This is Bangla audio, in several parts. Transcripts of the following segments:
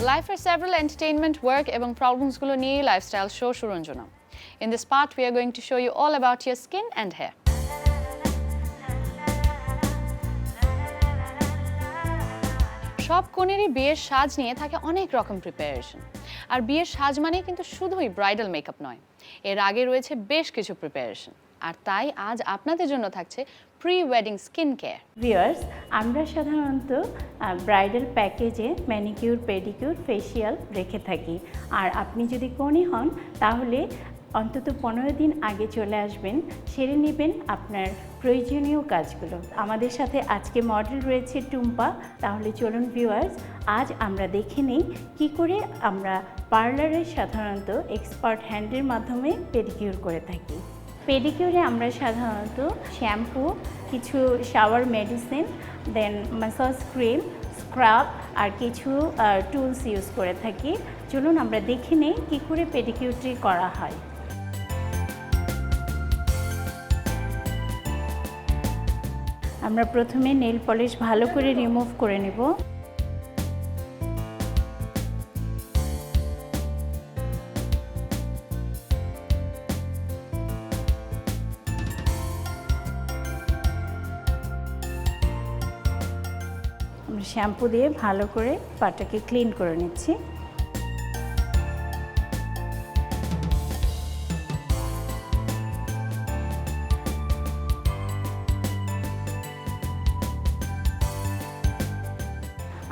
Life is several entertainment, work এবং problems গুলো নিয়ে lifestyle show Suranjana. In this part, we are going to show you all about your skin and hair. সব কনেরই বিয়ের সাজ নিয়ে থাকে অনেক রকম প্রিপারেশন। আর বিয়ের সাজ মানে কিন্তু শুধুই ব্রাইডাল মেকআপ নয়, এর আগে রয়েছে বেশ কিছু প্রিপারেশন। আর তাই আজ আপনাদের জন্য থাকছে pre wedding skin care. Viewers, আমরা সাধারণত ব্রাইডাল প্যাকেজে ম্যানিকিউর, পেডিকিউর, ফেসিয়াল রেখে থাকি। আর আপনি যদি কনে হন তাহলে অন্তত 15 দিন আগে চলে আসবেন, সেরে নেবেন আপনার প্রয়োজনীয় কাজগুলো। আমাদের সাথে আজকে মডেল রয়েছে টুম্পা। তাহলে চলুন ভিউয়ার্স, আজ আমরা দেখে নেই কী করে আমরা পার্লারে সাধারণত এক্সপার্ট হ্যান্ডের মাধ্যমে পেডিকিউর করে থাকি। পেডিকিউরে আমরা সাধারণত শ্যাম্পু, কিছু শাওয়ার মেডিসিন, দেন ম্যাসাজ ক্রিম, স্ক্রাব আর কিছু টুলস ইউজ করে থাকি। চলুন আমরা দেখে নেই কী করে পেডিকিউরটি করা হয়। আমরা প্রথমে নেল পলিশ ভালো করে রিমুভ করে নেব। আমরা শ্যাম্পু দিয়ে ভালো করে পাটাকে ক্লিন করে নিচ্ছি।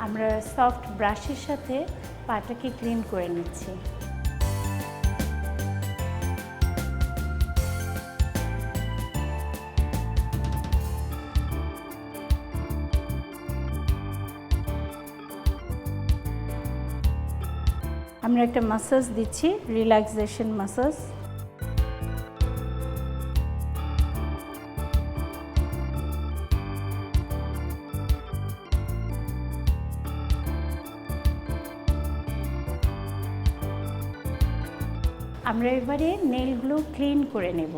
আমরা সফট ব্রাশের সাথে পাটাকে ক্লিন করে নিচ্ছি। আমরা একটা ম্যাসাজ দিচ্ছি, রিল্যাক্সেশন ম্যাসাজ। আমরা এবারে নেলগুলো ক্লিন করে নেব।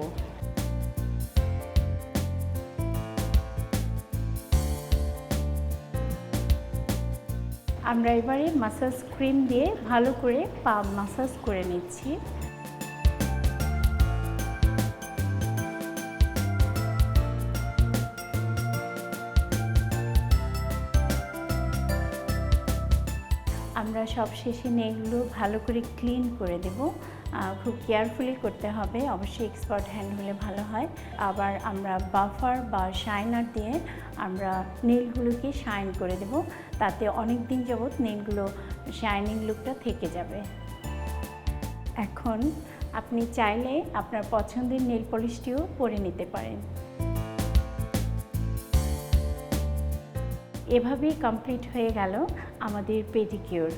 আমরা এবারে ম্যাসাজ ক্রিম দিয়ে ভালো করে পা ম্যাসাজ করে নিচ্ছি। আমরা সবশেষে নেলগুলো ভালো করে ক্লিন করে দেব। খুব কেয়ারফুলি করতে হবে, অবশ্যই এক্সপার্ট হ্যান্ড হলে ভালো হয়। আবার আমরা বাফার বা শাইনার দিয়ে আমরা নেলগুলোকে শাইন করে দেব, তাতে অনেক দিন যাবত নেলগুলো শাইনিং লুকটা থেকে যাবে। এখন আপনি চাইলে আপনার পছন্দের নেল পলিশটিও পরে নিতে পারেন। এভাবেই কমপ্লিট হয়ে গেল আমাদের পেডিকিউর।